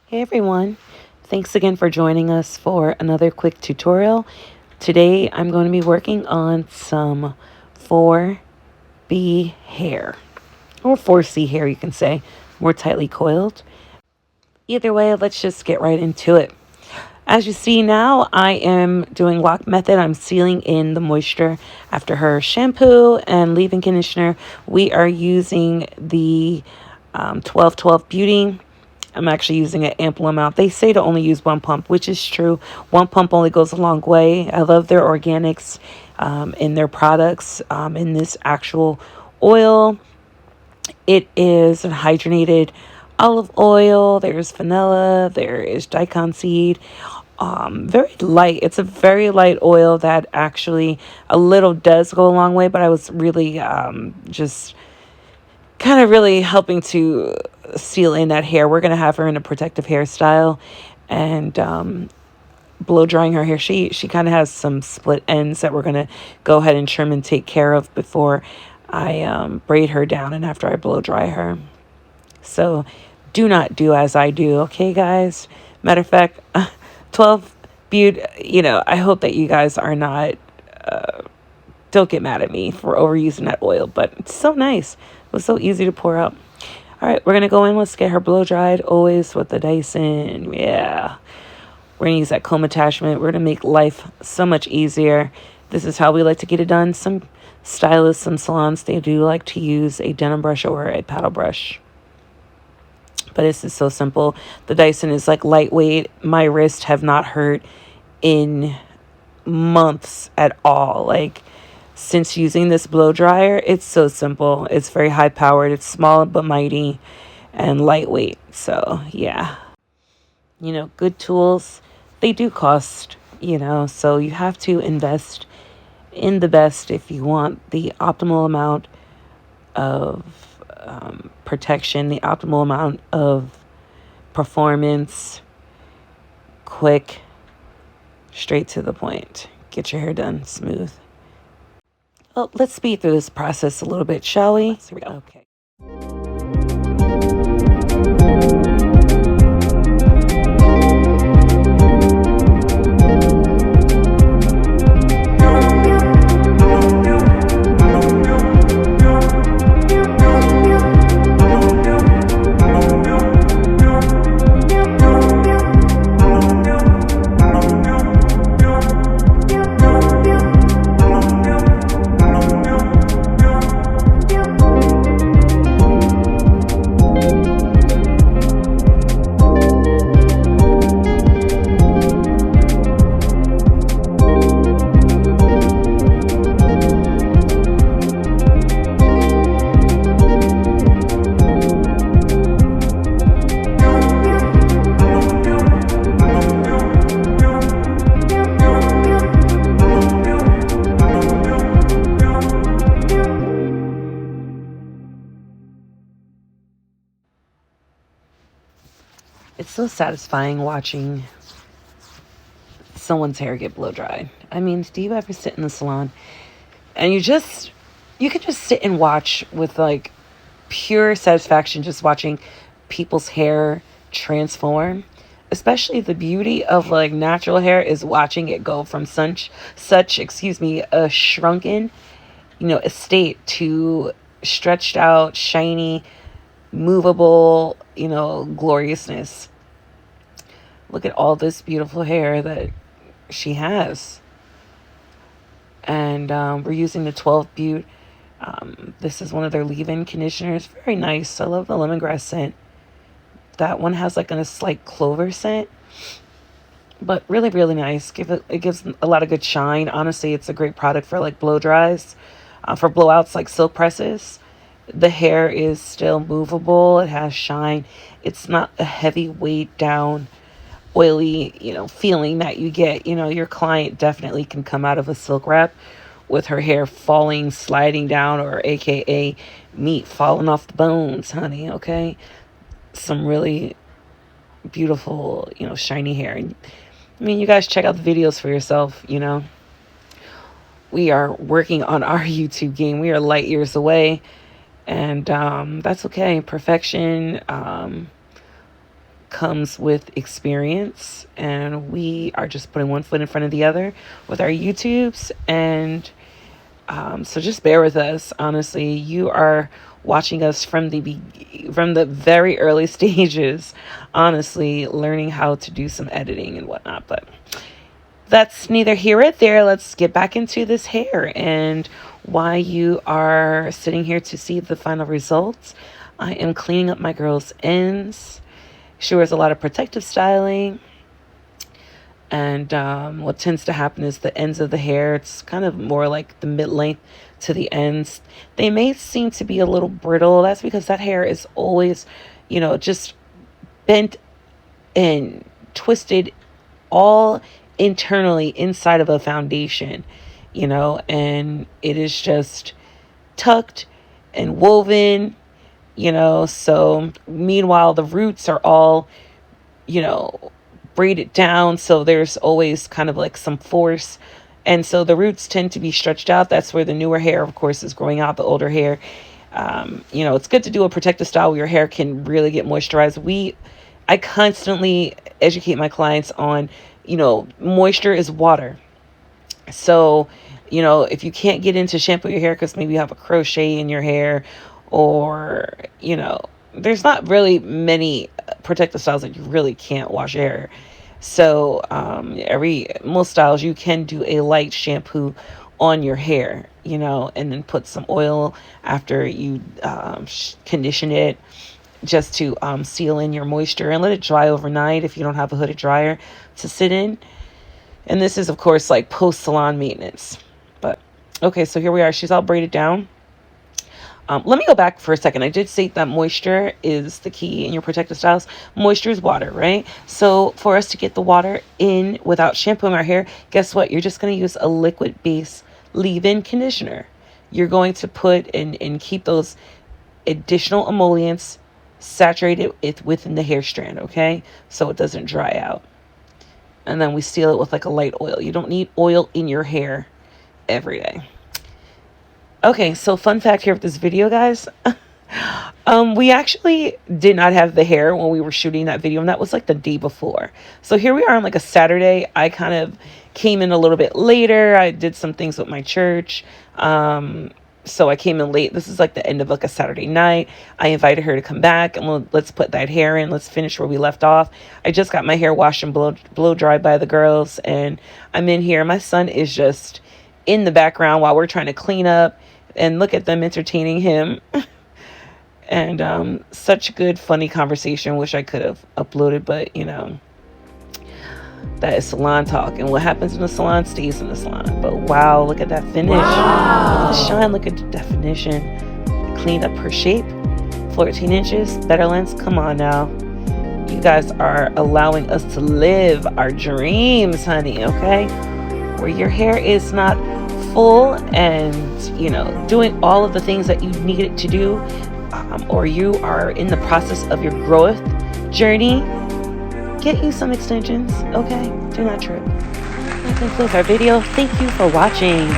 Hey everyone, thanks again for joining us for another quick tutorial. Today I'm going to be working on some 4B hair, or 4C hair you can say, more tightly coiled. Either way, let's just get right into it. As you see now, I am doing lock method. I'm sealing in the moisture after her shampoo and leave-in conditioner. We are using the 1212 Beauty. I'm actually using an ample amount. They say to only use one pump, which is true. One pump only goes a long way. I love their organics in their products. In this actual oil, it is a hydrogenated olive oil. There's vanilla. There is daikon seed. Very light. It's a very light oil that actually a little does go a long way, but I was really just kind of really helping to seal in that hair. We're going to have her in a protective hairstyle and blow drying her hair. She kind of has some split ends that we're going to go ahead and trim and take care of before I braid her down and after I blow dry her. So do not do as I do, okay, guys? Matter of fact, 12 Beauty, I hope that you guys are not, don't get mad at me for overusing that oil, but it's so nice. It was so easy to pour out. All right, we're going to go in. Let's get her blow dried, always with the Dyson. Yeah. We're going to use that comb attachment. We're going to make life so much easier. This is how we like to get it done. Some stylists, some salons, they do like to use a denim brush or a paddle brush. But this is so simple. The Dyson is like lightweight. My wrists have not hurt in months at all. Like, since using this blow dryer, it's so simple. It's very high powered. It's small but mighty and lightweight. So yeah, good tools, they do cost, so you have to invest in the best if you want the optimal amount of protection, the optimal amount of performance, quick, straight to the point. Get your hair done smooth. Well, let's speed through this process a little bit, shall we? Here we go. Okay. It's so satisfying watching someone's hair get blow dried. I mean, do you ever sit in the salon and you can just sit and watch with like pure satisfaction, just watching people's hair transform? Especially the beauty of like natural hair is watching it go from a shrunken, estate to stretched out, shiny, movable, gloriousness. Look at all this beautiful hair that she has. And we're using the 12 Beauty. This is one of their leave-in conditioners. Very nice. I love the lemongrass scent. That one has like a slight clover scent, but really, really nice. It gives a lot of good shine. Honestly, it's a great product for like blow dries, for blowouts like silk presses. The hair is still movable. It has shine. It's not a heavy weight down, oily, feeling that you get. Your client definitely can come out of a silk wrap with her hair falling, sliding down, or AKA meat falling off the bones, honey, okay? Some really beautiful, shiny hair. I mean, you guys check out the videos for yourself, We are working on our YouTube game. We are light years away. And that's okay. Perfection comes with experience, and we are just putting one foot in front of the other with our YouTubes. And so just bear with us. Honestly, you are watching us from the very early stages, honestly, learning how to do some editing and whatnot. But that's neither here nor there. Let's get back into this hair and why you are sitting here to see the final results. I am cleaning up my girl's ends. She wears a lot of protective styling. And what tends to happen is the ends of the hair, it's kind of more like the mid-length to the ends. They may seem to be a little brittle. That's because that hair is always, just bent and twisted all internally inside of a foundation, and it is just tucked and woven, so meanwhile the roots are all, braided down, so there's always kind of like some force, and so the roots tend to be stretched out. That's where the newer hair, of course, is growing out. The older hair, it's good to do a protective style where your hair can really get moisturized. I constantly educate my clients on, moisture is water. So, if you can't get into shampoo your hair because maybe you have a crochet in your hair, or, there's not really many protective styles that you really can't wash your hair. So, most styles you can do a light shampoo on your hair, and then put some oil after you condition it, just to seal in your moisture, and let it dry overnight if you don't have a hooded dryer to sit in. And this is, of course, like post-salon maintenance. But, okay, so here we are. She's all braided down. Let me go back for a second. I did say that moisture is the key in your protective styles. Moisture is water, right? So for us to get the water in without shampooing our hair, guess what? You're just going to use a liquid base leave-in conditioner. You're going to put and keep those additional emollients saturated within the hair strand, okay? So it doesn't dry out. And then we seal it with like a light oil. You don't need oil in your hair every day. Okay, so fun fact here with this video, guys. We actually did not have the hair when we were shooting that video, and that was like the day before. So here we are on like a Saturday. I kind of came in a little bit later. I did some things with my church. So I came in late. This is like the end of like a Saturday night. I invited her to come back and let's put that hair in. Let's finish where we left off. I just got my hair washed and blow dried by the girls, and I'm in here. My son is just in the background while we're trying to clean up, and look at them entertaining him. And such good, funny conversation. Wish I could have uploaded, but that is salon talk, and what happens in the salon stays in the salon. But wow, look at that finish. Wow. Look at the shine, look at the definition. Cleaned up her shape. 14 inches, better lengths. Come on now. You guys are allowing us to live our dreams, honey, okay? Where your hair is not full and, doing all of the things that you need it to do, or you are in the process of your growth journey, get you some extensions, okay? Do not trip. That concludes our video. Thank you for watching.